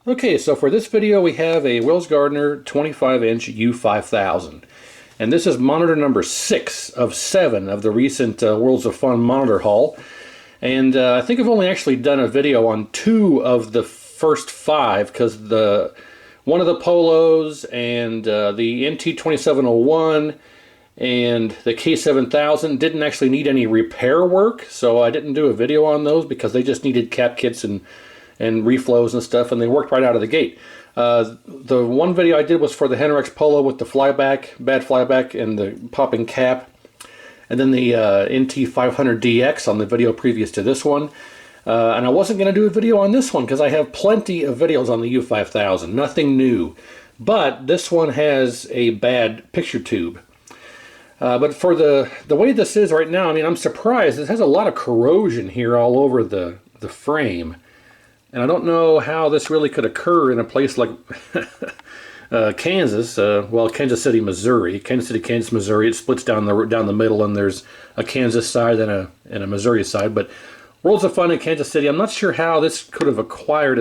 Okay, so for this video we have a Wills Gardner 25-inch U5000. And this is monitor number 6 of 7 of the recent Worlds of Fun monitor haul. And I think I've only actually done a video on 2 of the first 5, because one of the Polos and the NT2701 and the K7000 didn't actually need any repair work, so I didn't do a video on those because they just needed cap kits and reflows and stuff, and they worked right out of the gate. The one video I did was for the Henrex Polo with the flyback, bad flyback, and the popping cap, and then the NT500DX on the video previous to this one. And I wasn't going to do a video on this one because I have plenty of videos on the U5000, nothing new. But this one has a bad picture tube. But for the way this is right now, I mean, I'm surprised. It has a lot of corrosion here all over the frame. And I don't know how this really could occur in a place like Kansas, well, Kansas City, Missouri. Kansas City, Kansas, Missouri. It splits down the middle, and there's a Kansas side and a Missouri side. But Worlds of Fun in Kansas City, I'm not sure how this could have acquired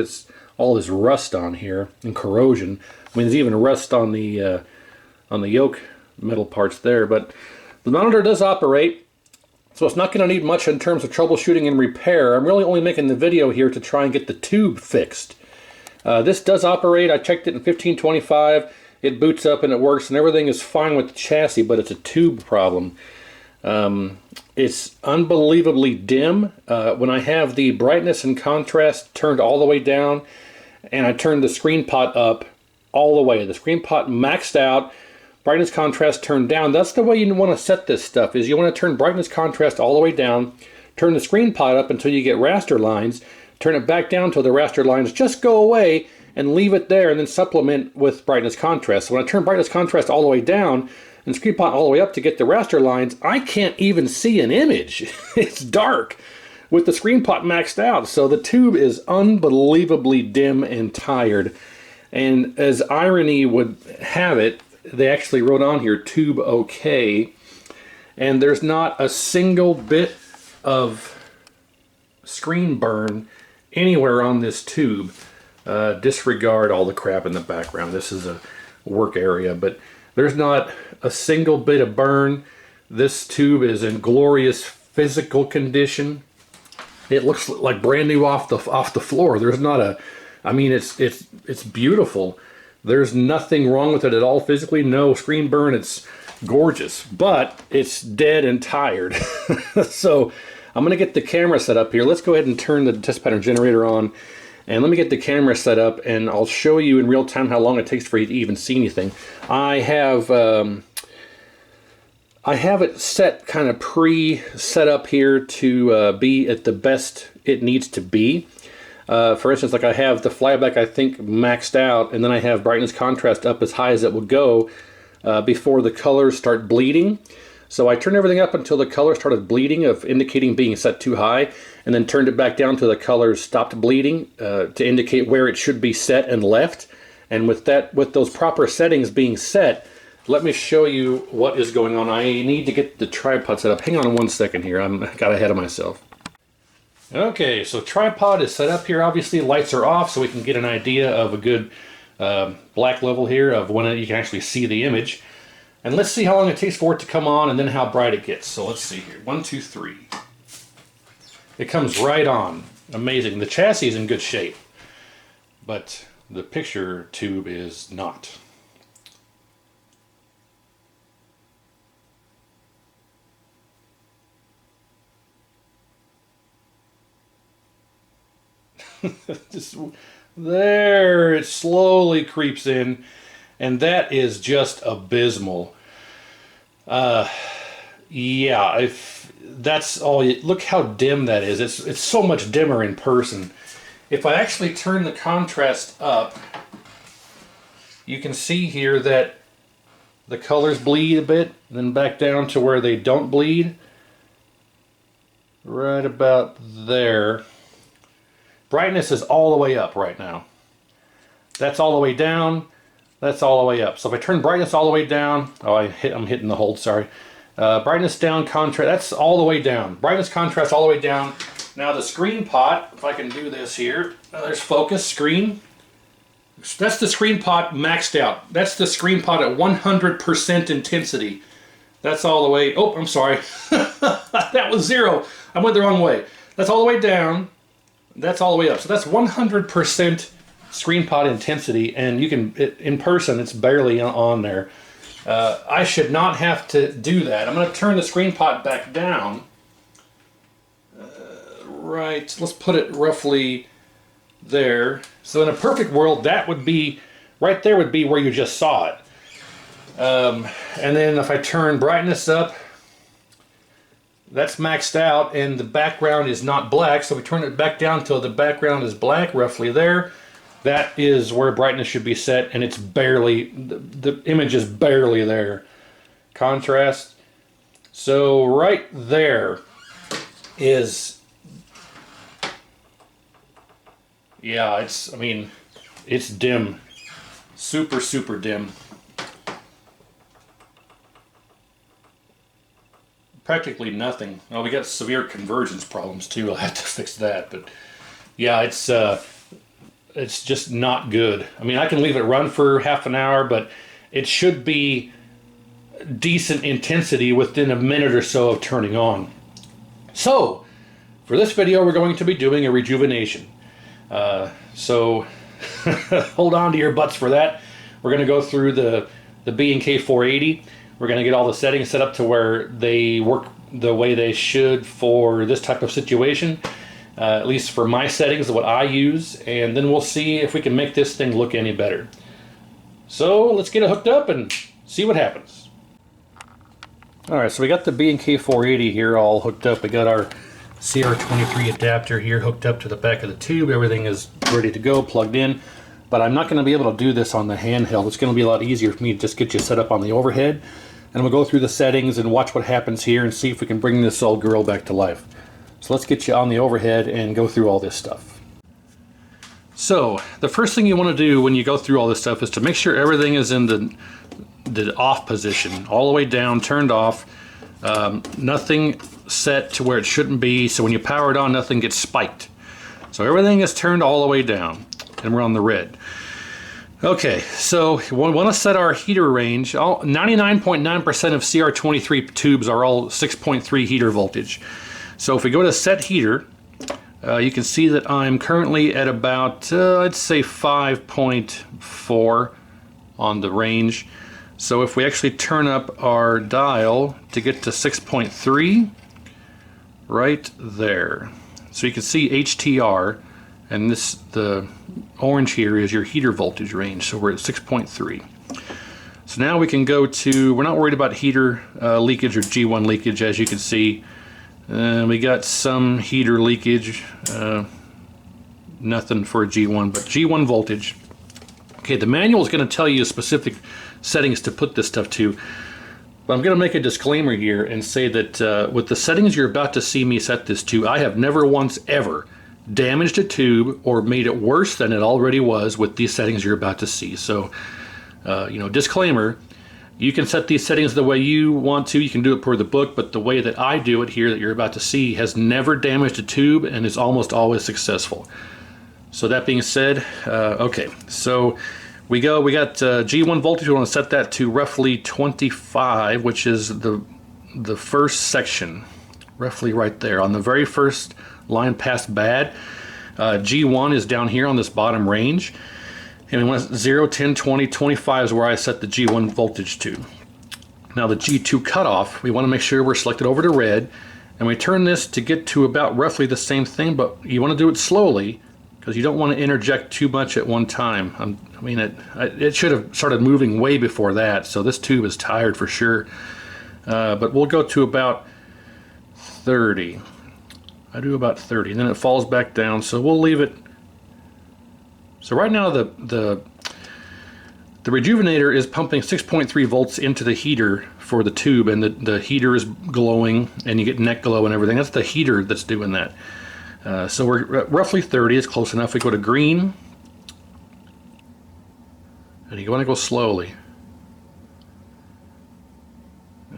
all this rust on here and corrosion. I mean, there's even rust on the yoke metal parts there. But the monitor does operate. So it's not going to need much in terms of troubleshooting and repair. I'm really only making the video here to try and get the tube fixed. This does operate. I checked it in 1525. It boots up and it works and everything is fine with the chassis, but it's a tube problem. It's unbelievably dim. When I have the brightness and contrast turned all the way down and I turn the screen pot up all the way, the screen pot maxed out, brightness contrast turned down. That's the way you want to set this stuff, is you want to turn brightness contrast all the way down, turn the screen pot up until you get raster lines, turn it back down till the raster lines just go away, and leave it there, and then supplement with brightness contrast. So when I turn brightness contrast all the way down and screen pot all the way up to get the raster lines, I can't even see an image. It's dark with the screen pot maxed out. So the tube is unbelievably dim and tired. And as irony would have it, they actually wrote on here, tube okay, and there's not a single bit of screen burn anywhere on this tube. Disregard all the crap in the background. This is a work area, but there's not a single bit of burn. This tube is in glorious physical condition. It looks like brand new off the floor. There's not a, I mean, it's beautiful. There's nothing wrong with it at all physically, no screen burn, it's gorgeous, but it's dead and tired. So I'm gonna get the camera set up here. Let's go ahead and turn the test pattern generator on, and let me get the camera set up, and I'll show you in real time how long it takes for you to even see anything. I have it set kind of pre-set up here to be at the best it needs to be. For instance, like I have the flyback, I think, maxed out, and then I have brightness contrast up as high as it will go before the colors start bleeding. So I turned everything up until the colors started bleeding, of indicating being set too high, and then turned it back down till the colors stopped bleeding to indicate where it should be set and left. And with those proper settings being set, let me show you what is going on. I need to get the tripod set up. Hang on one second here. I got ahead of myself. Okay, so tripod is set up here. Obviously lights are off so we can get an idea of a good black level here of when you can actually see the image. And let's see how long it takes for it to come on and then how bright it gets. So let's see here. 1, 2, 3. It comes right on. Amazing. The chassis is in good shape, but the picture tube is not. Just there, it slowly creeps in, and that is just abysmal. Yeah, if that's all look how dim that is. It's so much dimmer in person. If I actually turn the contrast up, you can see here that the colors bleed a bit, then back down to where they don't bleed. Right about there. Brightness is all the way up right now. That's all the way down. That's all the way up. So if I turn brightness all the way down, I'm hitting the hold, sorry. Brightness down, contrast, that's all the way down. Brightness, contrast, all the way down. Now the screen pot, if I can do this here, there's focus, screen. That's the screen pot maxed out. That's the screen pot at 100% intensity. That's all the way, oh, I'm sorry. That was 0. I went the wrong way. That's all the way down. That's all the way up. So that's 100% screen pot intensity, and you can, in person, it's barely on there. I should not have to do that. I'm going to turn the screen pot back down. Right, let's put it roughly there. So in a perfect world, that would be, right there would be where you just saw it. And then if I turn brightness up, that's maxed out and the background is not black, so we turn it back down till the background is black, roughly there. That is where brightness should be set, and it's barely, the image is barely there. Contrast, so right there is, yeah, it's, I mean, it's dim. Super, super dim. Practically nothing. Well, we got severe convergence problems too. I'll have to fix that. But yeah, it's just not good. I mean, I can leave it run for half an hour, but it should be decent intensity within a minute or so of turning on. So for this video, we're going to be doing a rejuvenation. So hold on to your butts for that. We're going to go through the B&K 480. We're going to get all the settings set up to where they work the way they should for this type of situation, at least for my settings, what I use, and then we'll see if we can make this thing look any better. So let's get it hooked up and see what happens. Alright, so we got the B&K 480 here all hooked up. We got our CR23 adapter here hooked up to the back of the tube. Everything is ready to go, plugged in. But I'm not going to be able to do this on the handheld. It's going to be a lot easier for me to just get you set up on the overhead. And we'll go through the settings and watch what happens here and see if we can bring this old girl back to life. So let's get you on the overhead and go through all this stuff. So the first thing you want to do when you go through all this stuff is to make sure everything is in the off position, all the way down, turned off. Nothing set to where it shouldn't be, so when you power it on, nothing gets spiked. So everything is turned all the way down, and we're on the red. Okay, so we want to set our heater range. 99.9% of CR23 tubes are all 6.3 heater voltage. So if we go to set heater, you can see that I'm currently at about, I'd say 5.4 on the range. So if we actually turn up our dial to get to 6.3, right there. So you can see HTR, and the orange here is your heater voltage range, so we're at 6.3. So now we can go to, we're not worried about heater leakage or G1 leakage, as you can see. We got some heater leakage, nothing for G1, but G1 voltage. Okay, the manual is going to tell you specific settings to put this stuff to, but I'm going to make a disclaimer here and say that with the settings you're about to see me set this to, I have never once ever damaged a tube or made it worse than it already was with these settings you're about to see. So, you know, disclaimer, you can set these settings the way you want to, you can do it per the book, but the way that I do it here that you're about to see has never damaged a tube and is almost always successful. So that being said, okay, so we got G1 voltage. We want to set that to roughly 25, which is the first section, roughly right there on the very first line past bad. G1 is down here on this bottom range, and we want 0, 10, 20, 25 is where I set the G1 voltage to. Now the G2 cutoff, we want to make sure we're selected over to red, and we turn this to get to about roughly the same thing, but you want to do it slowly because you don't want to interject too much at one time. I mean, it should have started moving way before that, so this tube is tired for sure. But we'll go to about 30. I do about 30, and then it falls back down, so we'll leave it. So right now the Rejuvenator is pumping 6.3 volts into the heater for the tube, and the heater is glowing, and you get neck glow and everything. That's the heater that's doing that. So we're at roughly 30, it's close enough. We go to green, and you want to go slowly.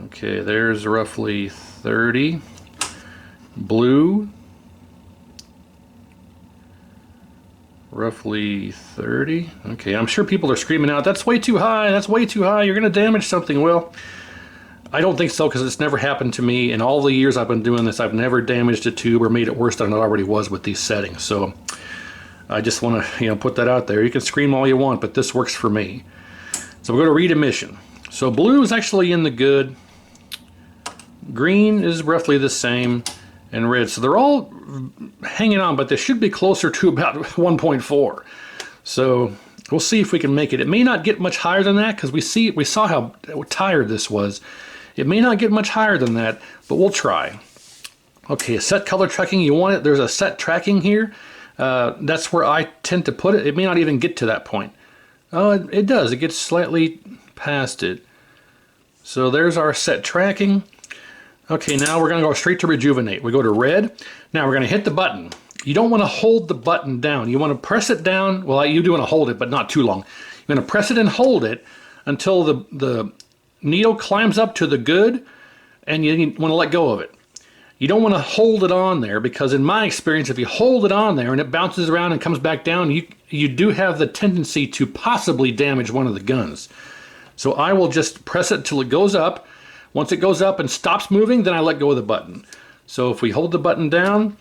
Okay, there's roughly 30. Blue, roughly 30. Okay, I'm sure people are screaming out, that's way too high, that's way too high, you're going to damage something. Well, I don't think so, because it's never happened to me. In all the years I've been doing this, I've never damaged a tube or made it worse than it already was with these settings. So I just want to, put that out there. You can scream all you want, but this works for me. So we'll go to read emission. So blue is actually in the good. Green is roughly the same, and red. So they're all hanging on, but they should be closer to about 1.4. So we'll see if we can make it. It may not get much higher than that, because we saw how tired this was. It may not get much higher than that, but we'll try. Okay, set color tracking. You want it? There's a set tracking here. That's where I tend to put it. It may not even get to that point. Oh, it does. It gets slightly past it. So there's our set tracking. Okay, now we're going to go straight to rejuvenate. We go to red. Now we're going to hit the button. You don't want to hold the button down. You want to press it down. Well, you do want to hold it, but not too long. You're going to press it and hold it until the needle climbs up to the good, and you want to let go of it. You don't want to hold it on there, because in my experience, if you hold it on there and it bounces around and comes back down, you do have the tendency to possibly damage one of the guns. So I will just press it till it goes up. Once it goes up and stops moving, then I let go of the button. So if we hold the button down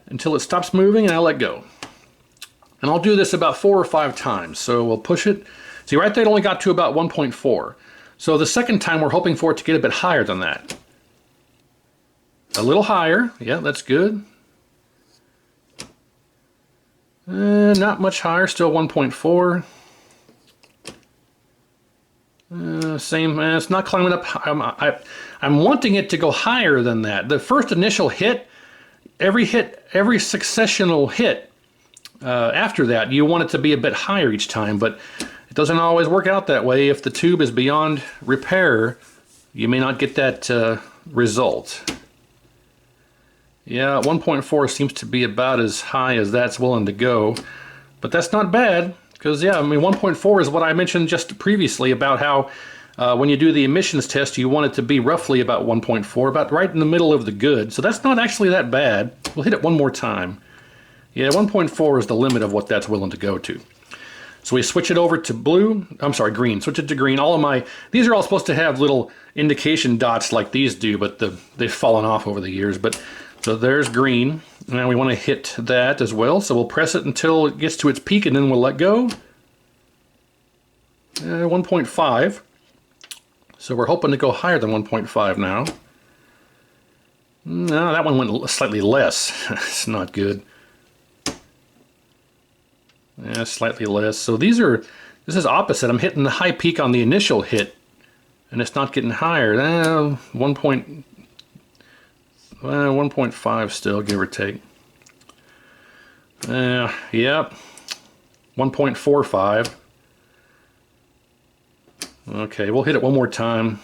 until it stops moving, and I let go. And I'll do this about 4 or 5 times. So we'll push it. See, right there it only got to about 1.4. So the second time we're hoping for it to get a bit higher than that. A little higher. Yeah, that's good. Not much higher, still 1.4. Same, it's not climbing up. I'm wanting it to go higher than that. The first initial hit, every successional hit after that, you want it to be a bit higher each time, but it doesn't always work out that way. If the tube is beyond repair, you may not get that result. Yeah, 1.4 seems to be about as high as that's willing to go, but that's not bad. Because, yeah, I mean, 1.4 is what I mentioned just previously about how when you do the emissions test, you want it to be roughly about 1.4, about right in the middle of the good. So that's not actually that bad. We'll hit it one more time. Yeah, 1.4 is the limit of what that's willing to go to. So we switch it over to blue. I'm sorry, green. Switch it to green. These are all supposed to have little indication dots like these do, but they've fallen off over the years. So there's green. Now we want to hit that as well, so we'll press it until it gets to its peak, and then we'll let go. 1.5. So we're hoping to go higher than 1.5 now. No, that one went slightly less. It's not good. Yeah, slightly less. So this is opposite. I'm hitting the high peak on the initial hit, and it's not getting higher. 1.5 still, give or take. Yep. 1.45. Okay, we'll hit it one more time.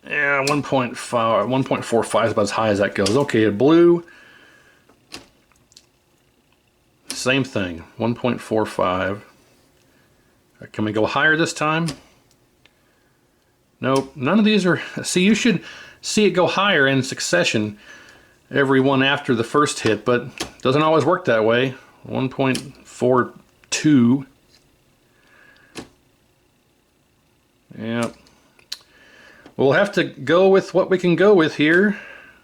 Yeah, 1.45 is about as high as that goes. Okay, blue. Same thing, 1.45. Can we go higher this time? Nope, none of these are... See, you should see it go higher in succession, every one after the first hit, but it doesn't always work that way. 1.42. Yep. We'll have to go with what we can go with here.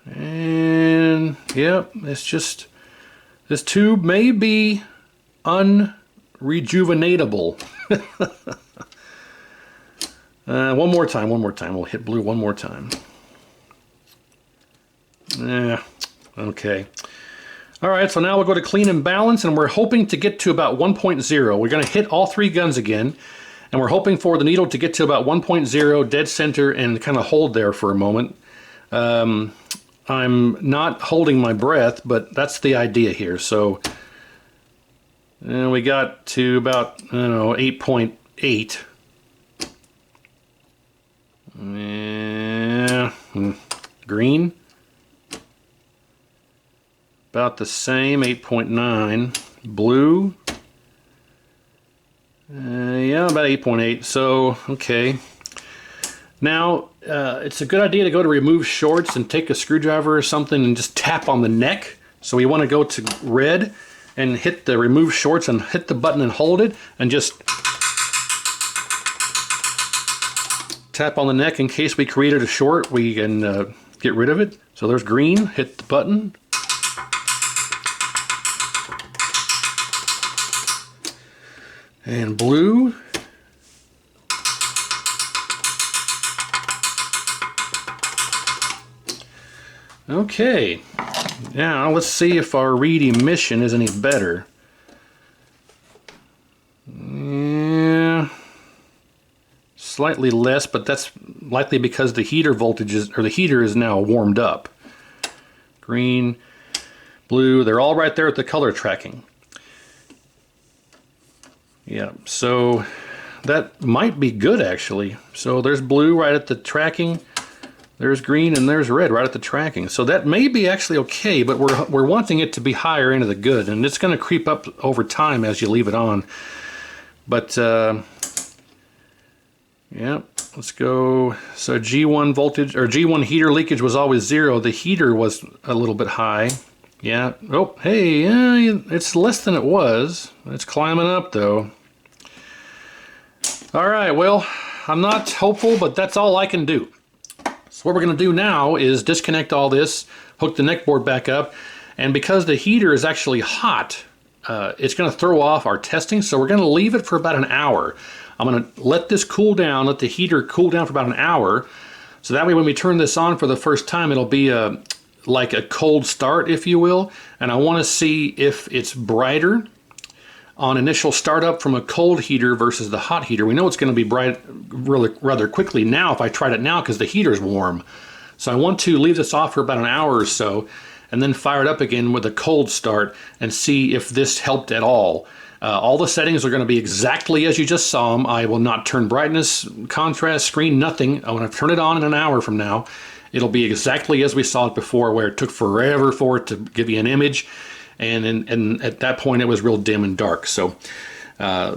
And, yep, it's just... This tube may be unrejuvenatable. One more time. We'll hit blue one more time. Yeah, okay. All right, so now we'll go to clean and balance, and we're hoping to get to about 1.0. We're going to hit all 3 guns again, and we're hoping for the needle to get to about 1.0 dead center and kind of hold there for a moment. I'm not holding my breath, but that's the idea here. So we got to about, I don't know, 8.8. Yeah. Green. About the same, 8.9. Blue. Yeah, about 8.8. So, okay. Now, it's a good idea to go to remove shorts and take a screwdriver or something and just tap on the neck So we want to go to red and hit the remove shorts and hit the button and hold it and just tap on the neck in case we created a short. We can get rid of it. So there's green, hit the button. And blue. Okay, now let's see if our read emission is any better. Yeah, slightly less, but that's likely because the heater voltage is, or the heater is now warmed up. Green, blue, they're all right there at the color tracking. Yeah, so that might be good actually. So there's blue right at the tracking. There's green and there's red right at the tracking. So that may be actually okay, but we're wanting it to be higher into the good, and it's going to creep up over time as you leave it on. But yeah, let's go. So G1 voltage or G1 heater leakage was always 0. The heater was a little bit high. Yeah. Oh, hey, it's less than it was. It's climbing up though. All right. Well, I'm not hopeful, but that's all I can do. So what we're going to do now is disconnect all this, hook the neck board back up, and because the heater is actually hot, it's going to throw off our testing, so we're going to leave it for about an hour. I'm going to let this cool down, let the heater cool down for about an hour, so that way when we turn this on for the first time, it'll be like a cold start, if you will, and I want to see if it's brighter on initial startup from a cold heater versus the hot heater. We know it's going to be bright rather quickly now if I tried it now because the heater's warm. So I want to leave this off for about an hour or so and then fire it up again with a cold start and see if this helped at all. All the settings are going to be exactly as you just saw them. I will not turn brightness, contrast, screen, nothing. When I turn it on in an hour from now, it'll be exactly as we saw it before, where it took forever for it to give you an image. And at that point it was real dim and dark. So yeah,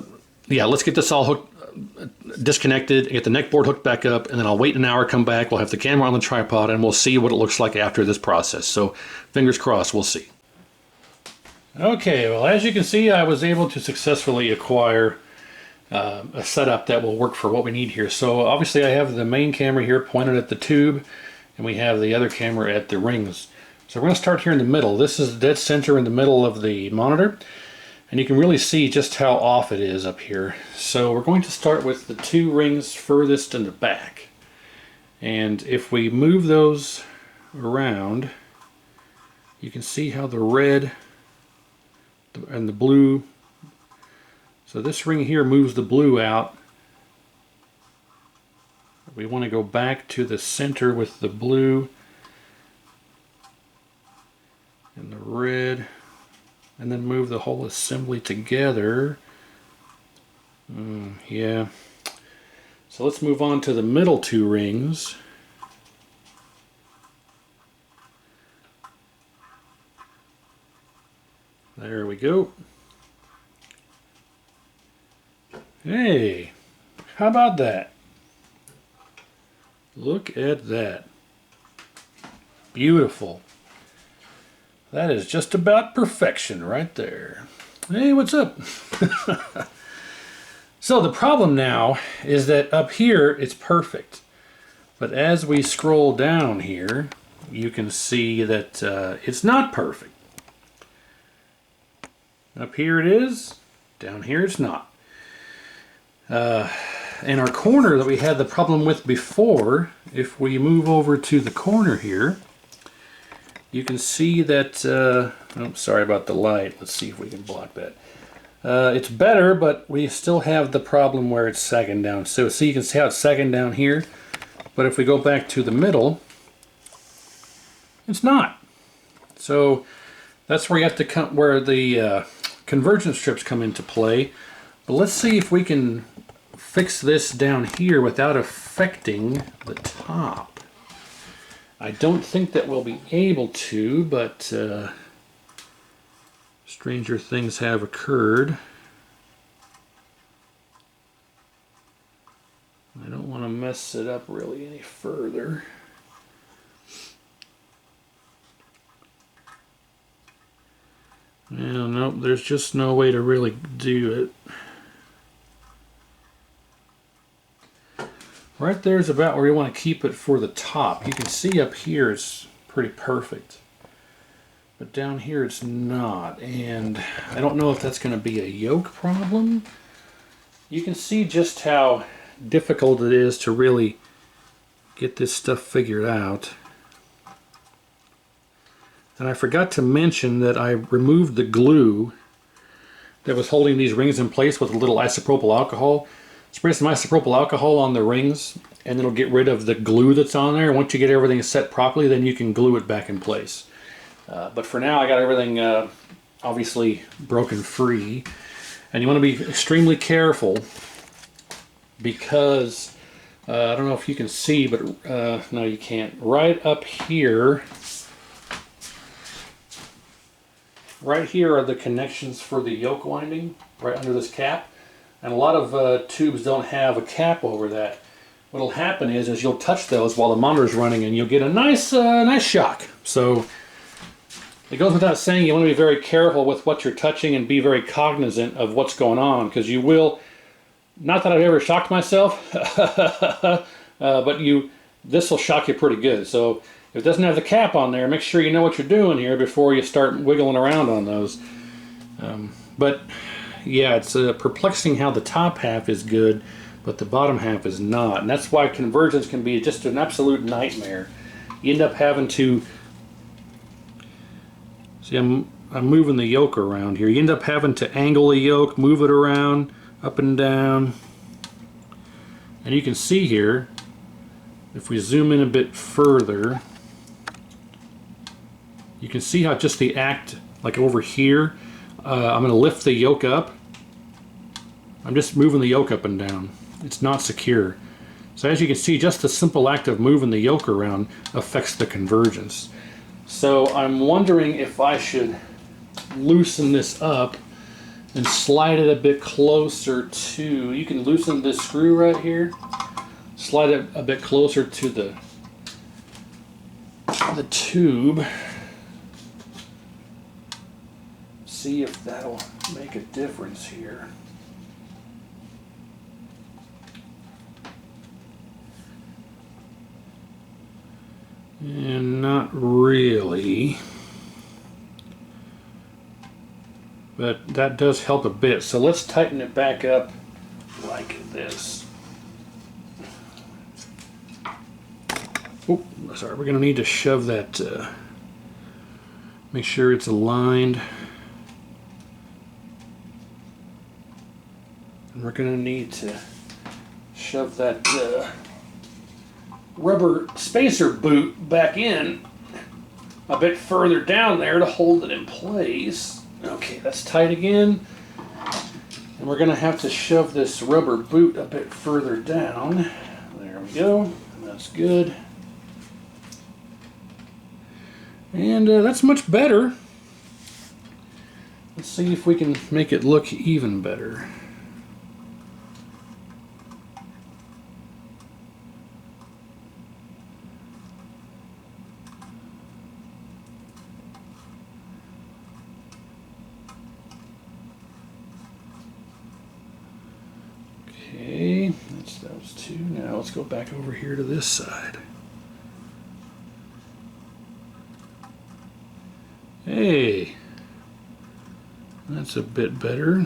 let's get this all hooked, disconnected, get the neck board hooked back up, and then I'll wait an hour, come back, we'll have the camera on the tripod, and we'll see what it looks like after this process. So fingers crossed, we'll see. Okay, well, as you can see, I was able to successfully acquire a setup that will work for what we need here. So obviously I have the main camera here pointed at the tube, and we have the other camera at the rings. So we're going to start here in the middle. This is dead center in the middle of the monitor, and you can really see just how off it is up here. So we're going to start with the 2 rings furthest in the back. And if we move those around, you can see how the red and the blue, so this ring here moves the blue out. We want to go back to the center with the blue and the red, and then move the whole assembly together. Yeah. So let's move on to the middle 2 rings. There we go. Hey, how about that? Look at that. Beautiful. That is just about perfection right there. Hey, what's up? So the problem now is that up here it's perfect. But as we scroll down here, you can see that it's not perfect. Up here it is, down here it's not. And our corner that we had the problem with before, if we move over to the corner here, you can see that, oh, sorry about the light. Let's see if we can block that. It's better, but we still have the problem where it's sagging down. So see, you can see how it's sagging down here, but if we go back to the middle, it's not. So that's where you have to come, where the convergence strips come into play. But let's see if we can fix this down here without affecting the top. I don't think that we'll be able to, but stranger things have occurred. I don't want to mess it up really any further. Yeah, nope, there's just no way to really do it. Right there's about where you want to keep it for the top. You can see up here it's pretty perfect. But down here it's not. And I don't know if that's going to be a yoke problem. You can see just how difficult it is to really get this stuff figured out. And I forgot to mention that I removed the glue that was holding these rings in place with a little isopropyl alcohol. Spray some isopropyl alcohol on the rings and it'll get rid of the glue that's on there. Once you get everything set properly, then you can glue it back in place. But for now I got everything obviously broken free. And you want to be extremely careful because I don't know if you can see, but no you can't. Right up here, right here are the connections for the yoke winding, right under this cap. And a lot of tubes don't have a cap over that. What'll happen is you'll touch those while the monitor's running and you'll get a nice shock. So it goes without saying you want to be very careful with what you're touching and be very cognizant of what's going on, because you will, not that I've ever shocked myself, but this will shock you pretty good. So if it doesn't have the cap on there, make sure you know what you're doing here before you start wiggling around on those. But yeah, it's perplexing how the top half is good, but the bottom half is not. And that's why convergence can be just an absolute nightmare. You end up having to... See, I'm moving the yoke around here. You end up having to angle the yoke, move it around, up and down. And you can see here, if we zoom in a bit further, you can see how just the act, like over here, I'm going to lift the yoke up. I'm just moving the yoke up and down. It's not secure. So as you can see, just the simple act of moving the yoke around affects the convergence. So I'm wondering if I should loosen this up and slide it a bit closer to, you can loosen this screw right here, slide it a bit closer to the tube. See if that'll make a difference here. And not really, but that does help a bit. So let's tighten it back up like this. Oh, sorry, we're going to need to shove that, make sure it's aligned. And we're going to need to shove that rubber spacer boot back in a bit further down there to hold it in place. Okay, that's tight again. And we're going to have to shove this rubber boot a bit further down. There we go. That's good. And that's much better. Let's see if we can make it look even better. Okay, that's those two. Now let's go back over here to this side. Hey, that's a bit better.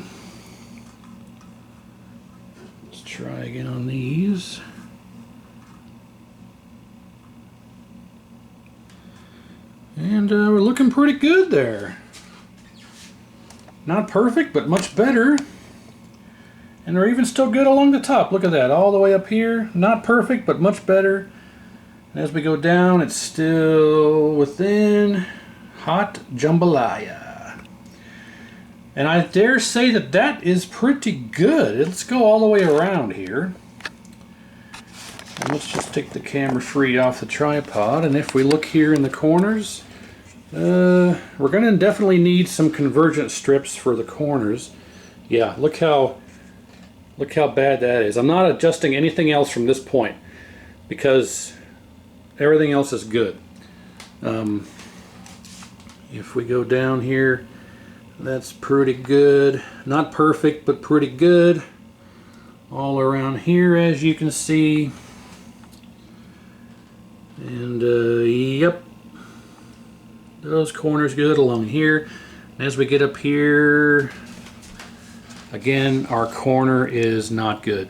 Let's try again on these. And we're looking pretty good there. Not perfect, but much better. And they're even still good along the top. Look at that, all the way up here. Not perfect, but much better. And as we go down, it's still within hot jambalaya. And I dare say that that is pretty good. Let's go all the way around here. And let's just take the camera free off the tripod. And if we look here in the corners, we're going to definitely need some convergent strips for the corners. Yeah, look how bad that is. I'm not adjusting anything else from this point because everything else is good. If we go down here, That's pretty good. Not perfect, but pretty good. All around here, as you can see. And yep, those corners good along here. And as we get up here, again, our corner is not good.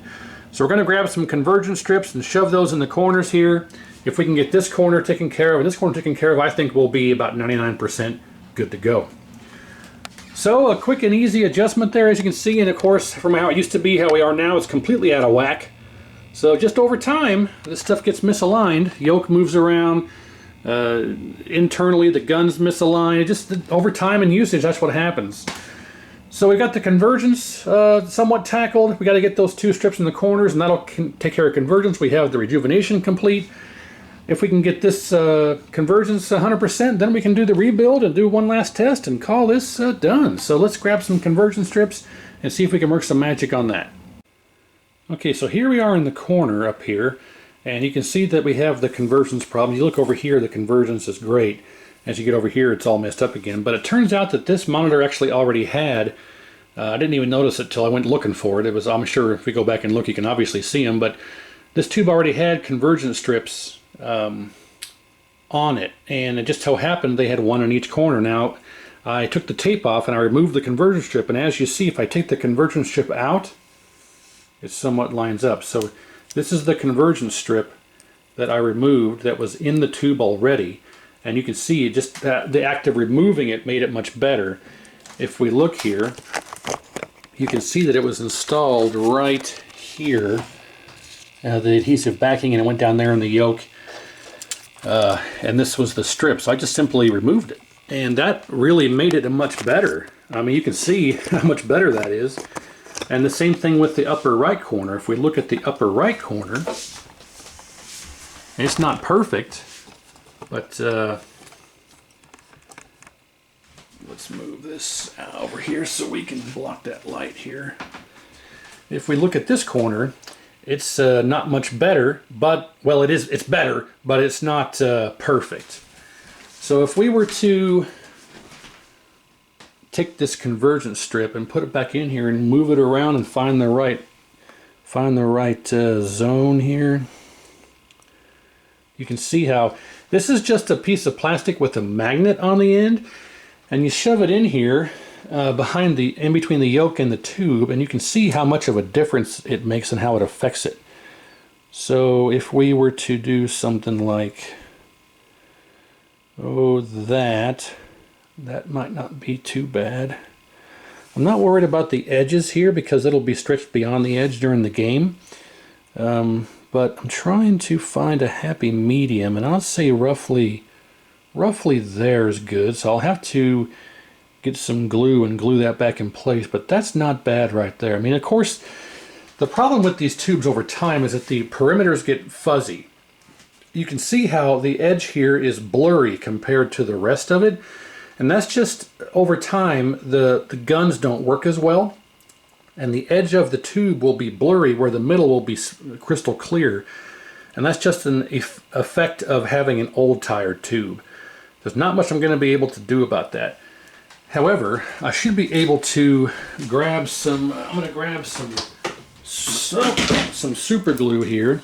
So we're going to grab some convergence strips and shove those in the corners here. If we can get this corner taken care of and this corner taken care of, I think we'll be about 99% good to go. So a quick and easy adjustment there, as you can see, and of course from how it used to be, how we are now, it's completely out of whack. So just over time, this stuff gets misaligned. Yoke moves around. Internally, the gun's misaligned. It just, over time and usage, that's what happens. So we got the convergence somewhat tackled. We got to get those two strips in the corners, and that'll take care of convergence. We have the rejuvenation complete. If we can get this convergence 100%, then we can do the rebuild and do one last test and call this done. So let's grab some convergence strips and see if we can work some magic on that. Okay, so here we are in the corner up here, and you can see that we have the convergence problem. You look over here, the convergence is great. As you get over here, it's all messed up again. But it turns out that this monitor actually already had, I didn't even notice it till I went looking for it. It was, I'm sure if we go back and look, you can obviously see them, but this tube already had convergence strips on it, and it just so happened they had one in each corner. Now I took the tape off and I removed the convergence strip, and as you see, if I take the convergence strip out, it somewhat lines up. So this is the convergence strip that I removed that was in the tube already, and you can see just that the act of removing it made it much better. If we look here, you can see that it was installed right here, the adhesive backing, and it went down there in the yoke. And this was the strip, so I just simply removed it, and that really made it much better. I mean, you can see how much better that is. And the same thing with the upper right corner. If we look at the upper right corner, it's not perfect, but let's move this over here so we can block that light here. If we look at this corner, it's not much better, but, well, it's better, but it's not perfect. So if we were to take this convergence strip and put it back in here and move it around and find the right zone here, you can see how this is just a piece of plastic with a magnet on the end, and you shove it in here in between the yoke and the tube, and you can see how much of a difference it makes and how it affects it. So if we were to do something like, oh, that might not be too bad. I'm not worried about the edges here because it'll be stretched beyond the edge during the game. But I'm trying to find a happy medium, and I'll say roughly there is good. So I'll have to get some glue and glue that back in place, but that's not bad right there. I mean, of course, the problem with these tubes over time is that the perimeters get fuzzy. You can see how the edge here is blurry compared to the rest of it, and that's just over time the guns don't work as well, and the edge of the tube will be blurry where the middle will be crystal clear, and that's just an effect of having an old tired tube. There's not much I'm going to be able to do about that. However, I should be able to grab some, I'm going to grab some super glue here,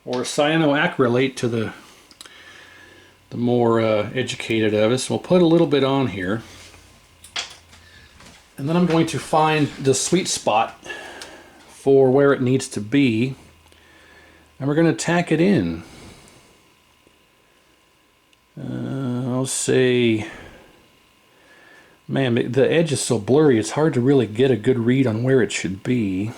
or cyanoacrylate to the more educated of us. We'll put a little bit on here, and then I'm going to find the sweet spot for where it needs to be, and we're going to tack it in. I'll say, man, the edge is so blurry, it's hard to really get a good read on where it should be.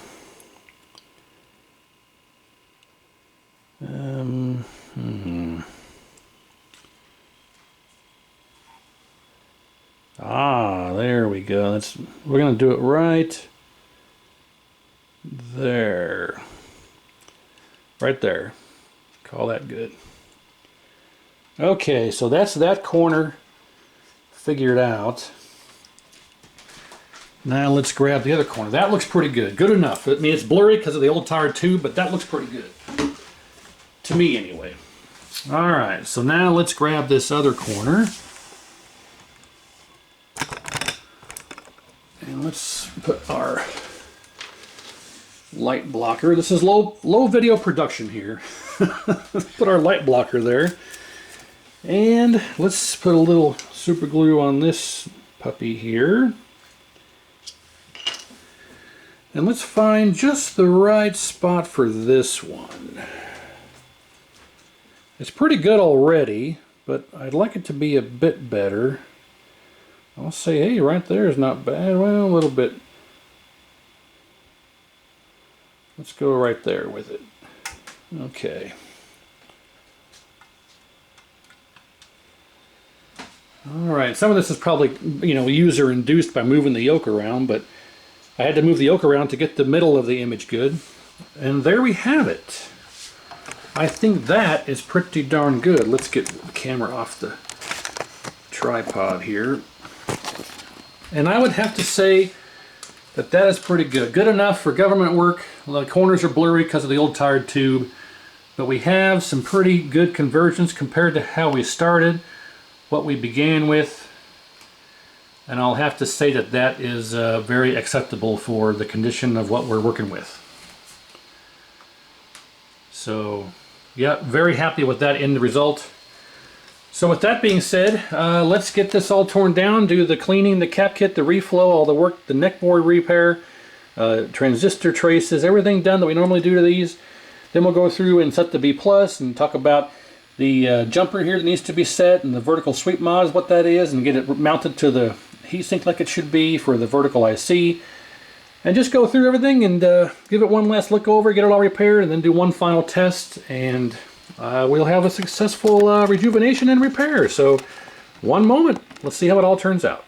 Ah, there we go. We're going to do it right there. Right there. Call that good. Okay, so that's that corner figured out. Now let's grab the other corner. That looks pretty good. Good enough. I mean, it's blurry because of the old tired tube, but that looks pretty good. To me, anyway. Alright, so now let's grab this other corner. And let's put our light blocker. This is low video production here. Put our light blocker there. And let's put a little super glue on this puppy here. And let's find just the right spot for this one. It's pretty good already, but I'd like it to be a bit better. I'll say, hey, right there is not bad. Well, a little bit. Let's go right there with it. Okay. Alright, some of this is probably, user induced by moving the yoke around, but I had to move the yoke around to get the middle of the image good. And there we have it. I think that is pretty darn good. Let's get the camera off the tripod here. And I would have to say that that is pretty good. Good enough for government work. The corners are blurry because of the old tired tube. But we have some pretty good convergence compared to how we started, what we began with. And I'll have to say that that is very acceptable for the condition of what we're working with. So, yeah, very happy with that end result. So with that being said, let's get this all torn down, do the cleaning, the cap kit, the reflow, all the work, the neck board repair, transistor traces, everything done that we normally do to these. Then we'll go through and set the B+ and talk about the jumper here that needs to be set, and the vertical sweep mod is what that is, and get it mounted to the heatsink like it should be for the vertical IC. And just go through everything and give it one last look over, get it all repaired, and then do one final test, and we'll have a successful rejuvenation and repair. So, one moment. Let's see how it all turns out.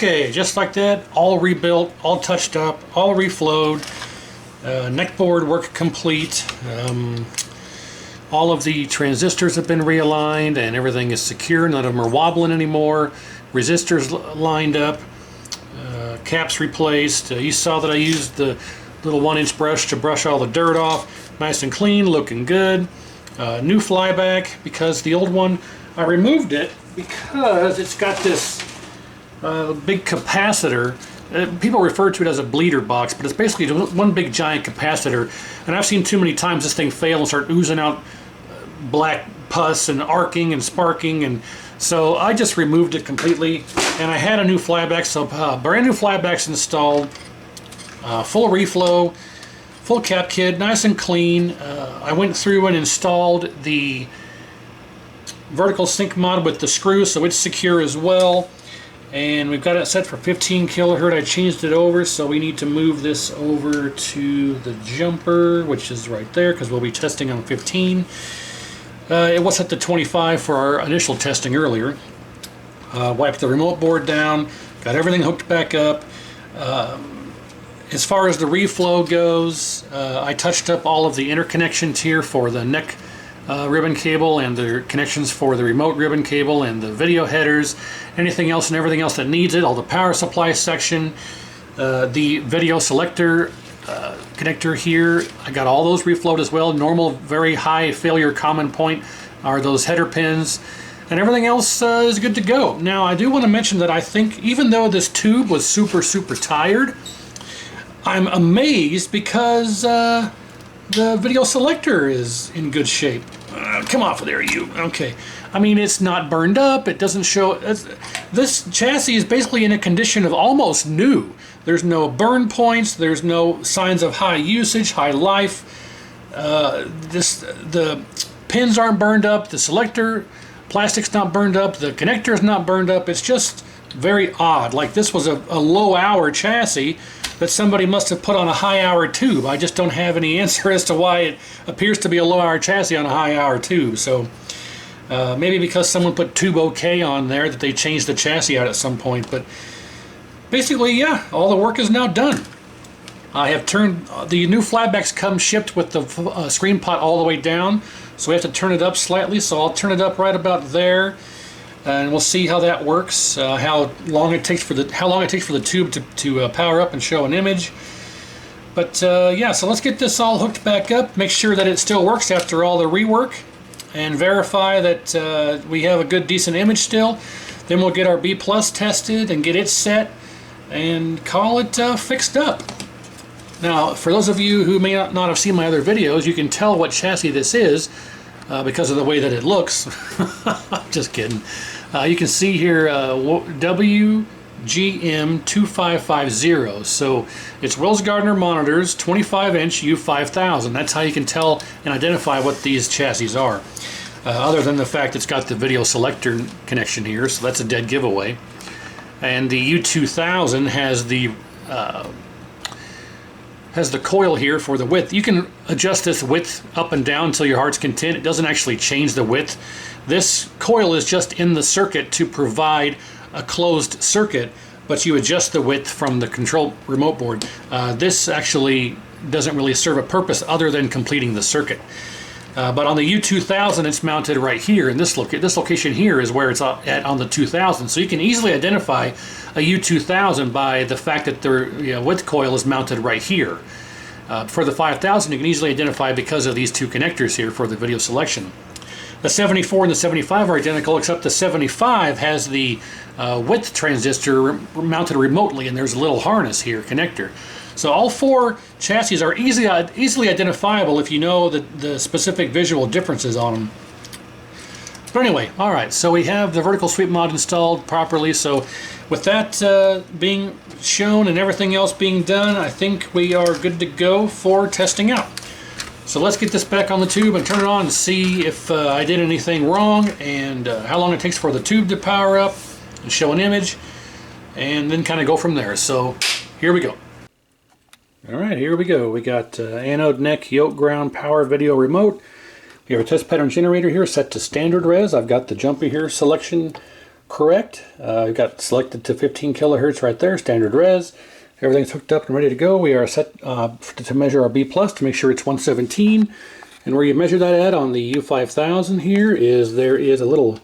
Okay, just like that, all rebuilt, all touched up, all reflowed. Neck board work complete. All of the transistors have been realigned and everything is secure. None of them are wobbling anymore. Resistors lined up. Caps replaced. You saw that I used the little 1-inch brush to brush all the dirt off. Nice and clean, looking good. New flyback, because the old one, I removed it because it's got this big capacitor. People refer to it as a bleeder box, but it's basically one big giant capacitor. And I've seen too many times this thing fail and start oozing out black pus and arcing and sparking, and so I just removed it completely. And I had a new flyback, so brand new flybacks installed, full reflow, full cap kit, nice and clean. I went through and installed the vertical sync mod with the screw, so it's secure as well. And we've got it set for 15 kilohertz. I changed it over, so we need to move this over to the jumper, which is right there, because we'll be testing on 15. It was set to 25 for our initial testing earlier. Wiped the remote board down, got everything hooked back up. As far as the reflow goes, I touched up all of the interconnections here for the neck ribbon cable and the connections for the remote ribbon cable and the video headers, anything else and everything else that needs it, all the power supply section, the video selector connector here, I got all those reflowed as well. Normal, very high failure common point are those header pins, and everything else is good to go. Now I do want to mention that I think even though this tube was super tired, I'm amazed because the video selector is in good shape. Come off of there, you. Okay. I mean, it's not burned up. It doesn't show. This chassis is basically in a condition of almost new. There's no burn points. There's no signs of high usage, high life. The pins aren't burned up. The selector plastic's not burned up. The connector is not burned up. It's just very odd. Like this was a low hour chassis that somebody must have put on a high hour tube. I just don't have any answer as to why it appears to be a low hour chassis on a high hour tube. So maybe because someone put tube OK on there that they changed the chassis out at some point. But basically, yeah, all the work is now done. I have turned the new flatbacks come shipped with the screen pot all the way down, so we have to turn it up slightly. So I'll turn it up right about there, and we'll see how that works. How long it takes for the tube to power up and show an image. But yeah, so let's get this all hooked back up. Make sure that it still works after all the rework, and verify that we have a good, decent image still. Then we'll get our B+ tested and get it set, and call it fixed up. Now, for those of you who may not have seen my other videos, you can tell what chassis this is because of the way that it looks. Just kidding. You can see here WGM2550. So it's Wells Gardner monitors, 25-inch U5000. That's how you can tell and identify what these chassis are. Other than the fact it's got the video selector connection here, so that's a dead giveaway. And the U5000 has the coil here for the width. You can adjust this width up and down until your heart's content. It doesn't actually change the width. This coil is just in the circuit to provide a closed circuit, but you adjust the width from the control remote board. This actually doesn't really serve a purpose other than completing the circuit. But on the U5000, it's mounted right here, and this location here is where it's at on the 2000. So you can easily identify a U5000 by the fact that the width coil is mounted right here. For the 5000, you can easily identify because of these two connectors here for the video selection. The 74 and the 75 are identical, except the 75 has the width transistor mounted remotely, and there's a little harness here, connector. So all four chassis are easily identifiable if you know the specific visual differences on them. But anyway, all right, so we have the vertical sweep mod installed properly. So with that being shown and everything else being done, I think we are good to go for testing out. So let's get this back on the tube and turn it on and see if I did anything wrong, and how long it takes for the tube to power up and show an image, and then kind of go from there. So here we go. All right, here we go. We got anode, neck, yoke, ground, power, video, remote. We have a test pattern generator here set to standard res. I've got the jumper here selection correct. We've got selected to 15 kilohertz right there, standard res. Everything's hooked up and ready to go. We are set to measure our B plus to make sure it's 117. And where you measure that at on the U5000 here is there is a little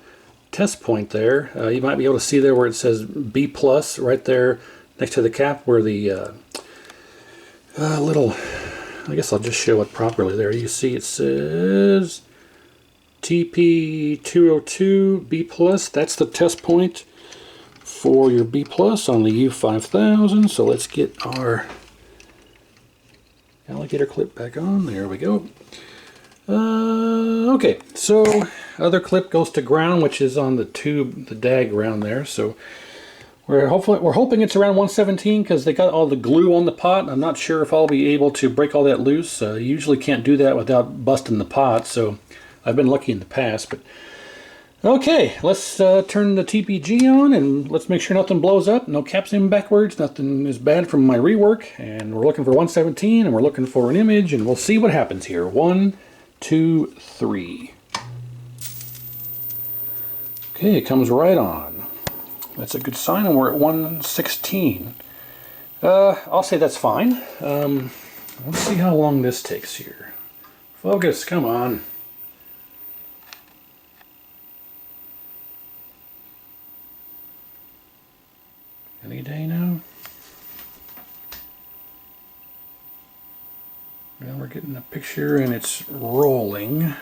test point there. You might be able to see there where it says B plus right there next to the cap where the little, I guess I'll just show it properly there. You see it says TP202 B plus. That's the test point for your B plus on the U5000. So let's get our alligator clip back on. There we go. Okay, so other clip goes to ground, which is on the tube, the DAG ground there. So we're hoping it's around 117 because they got all the glue on the pot. I'm not sure if I'll be able to break all that loose. You usually can't do that without busting the pot, so I've been lucky in the past. But okay, let's turn the TPG on and let's make sure nothing blows up. No caps in backwards, nothing is bad from my rework. And we're looking for 117 and we're looking for an image and we'll see what happens here. 1, 2, 3. Okay, it comes right on. That's a good sign, and we're at 116. I'll say that's fine. Let's see how long this takes here. Focus, come on. Any day now. Well, we're getting a picture and it's rolling.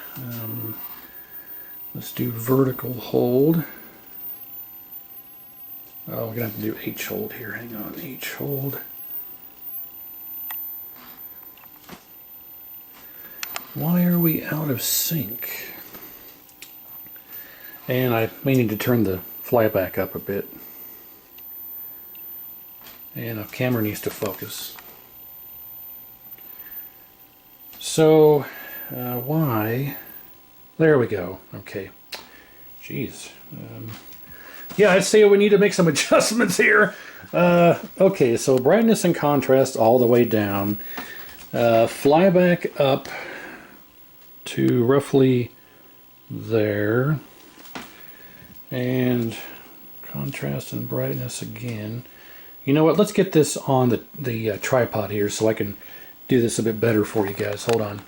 Let's do vertical hold. Oh, we're going to have to do H hold here. Hang on, H hold. Why are we out of sync? And I may need to turn the flyback up a bit. And the camera needs to focus. So, why? There we go. Okay. Jeez. Yeah, I'd say we need to make some adjustments here. Okay, so brightness and contrast all the way down. Flyback up to roughly there. And contrast and brightness again. You know what? Let's get this on the tripod here so I can do this a bit better for you guys. Hold on.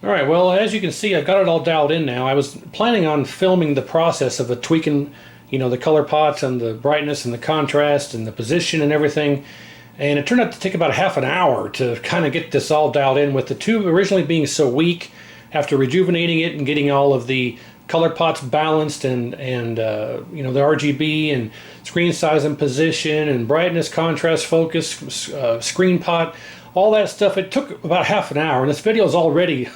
Alright, well, as you can see, I've got it all dialed in now. I was planning on filming the process of tweaking, you know, the color pots and the brightness and the contrast and the position and everything. And it turned out to take about half an hour to kind of get this all dialed in, with the tube originally being so weak. After rejuvenating it and getting all of the color pots balanced and you know, the RGB and screen size and position and brightness, contrast, focus, screen pot, all that stuff, it took about half an hour, and this video is already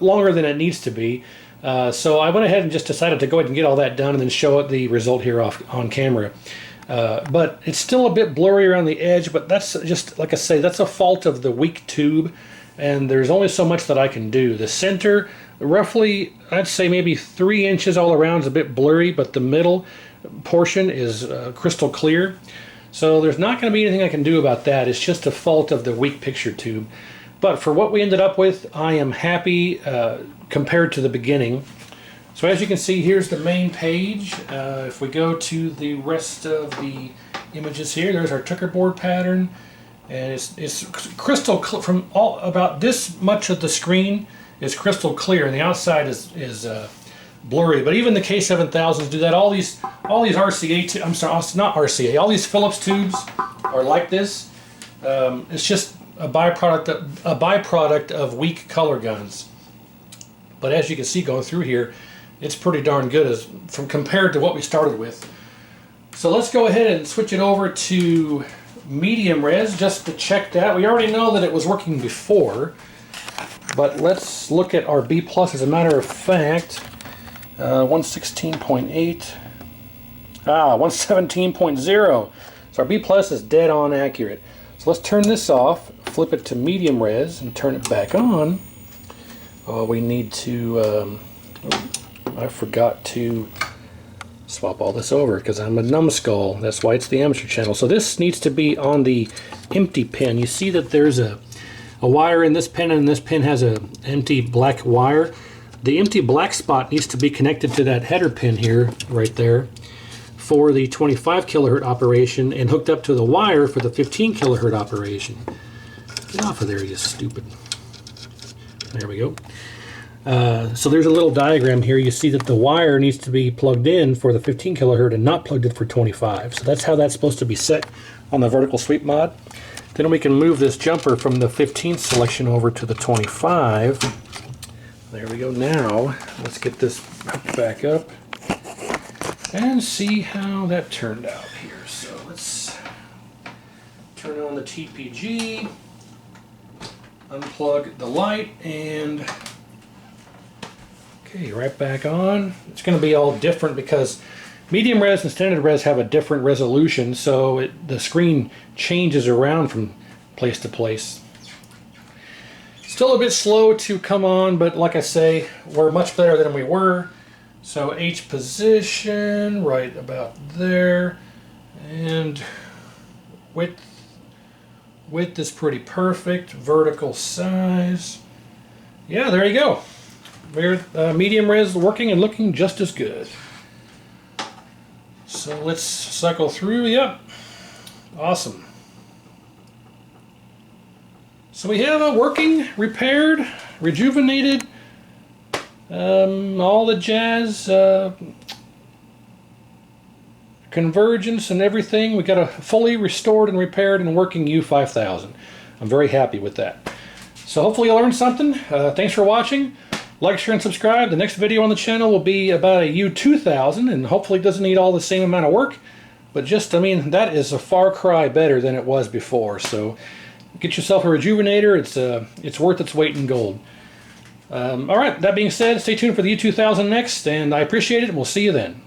longer than it needs to be. So I went ahead and just decided to go ahead and get all that done and then show it the result here on camera. But it's still a bit blurry around the edge, but that's just, like I say, that's a fault of the weak tube, and there's only so much that I can do. The center, roughly, I'd say maybe 3 inches all around is a bit blurry, but the middle portion is crystal clear. So there's not going to be anything I can do about that. It's just a fault of the weak picture tube. But for what we ended up with, I am happy compared to the beginning. So as you can see, here's the main page. If we go to the rest of the images here, there's our checkerboard pattern. And it's crystal clear. From all about this much of the screen is crystal clear, and the outside is blurry. But even the K7000s do that. All these RCA, I'm sorry, not RCA. All these Philips tubes are like this. It's just a byproduct of weak color guns. But as you can see going through here, it's pretty darn good compared to what we started with. So let's go ahead and switch it over to medium res just to check that. We already know that it was working before, but let's look at our B plus. As a matter of fact, 116.8, 117.0. So our B plus is dead on accurate. So let's turn this off, flip it to medium res, and turn it back on. Oh, we need to, I forgot to swap all this over because I'm a numbskull. That's why it's the amateur channel. So this needs to be on the empty pin. You see that there's a wire in this pin, and this pin has an empty black wire. The empty black spot needs to be connected to that header pin here, right there, for the 25 kilohertz operation and hooked up to the wire for the 15 kilohertz operation. Get off of there, you stupid. There we go. So there's a little diagram here. You see that the wire needs to be plugged in for the 15 kilohertz and not plugged in for 25. So that's how that's supposed to be set on the vertical sweep mod. Then we can move this jumper from the 15 selection over to the 25. There we go. Now let's get this back up and see how that turned out here. So let's turn on the TPG, unplug the light, and okay, right back on. It's going to be all different because medium res and standard res have a different resolution, so the screen changes around from place to place. Still a bit slow to come on, but like I say, we're much better than we were. So H position, right about there, and width is pretty perfect. Vertical size, yeah, there you go. We're medium res working and looking just as good. So let's cycle through. Yep, awesome. So we have a working, repaired, rejuvenated, all the jazz, convergence and everything. We got a fully restored and repaired and working U5000. I'm very happy with that. So hopefully you learned something. Thanks for watching. Like, share, and subscribe. The next video on the channel will be about a U2000, and hopefully it doesn't need all the same amount of work. But just, I mean, that is a far cry better than it was before. So get yourself a rejuvenator. It's worth its weight in gold. All right, that being said, stay tuned for the U2000 next, and I appreciate it, and we'll see you then.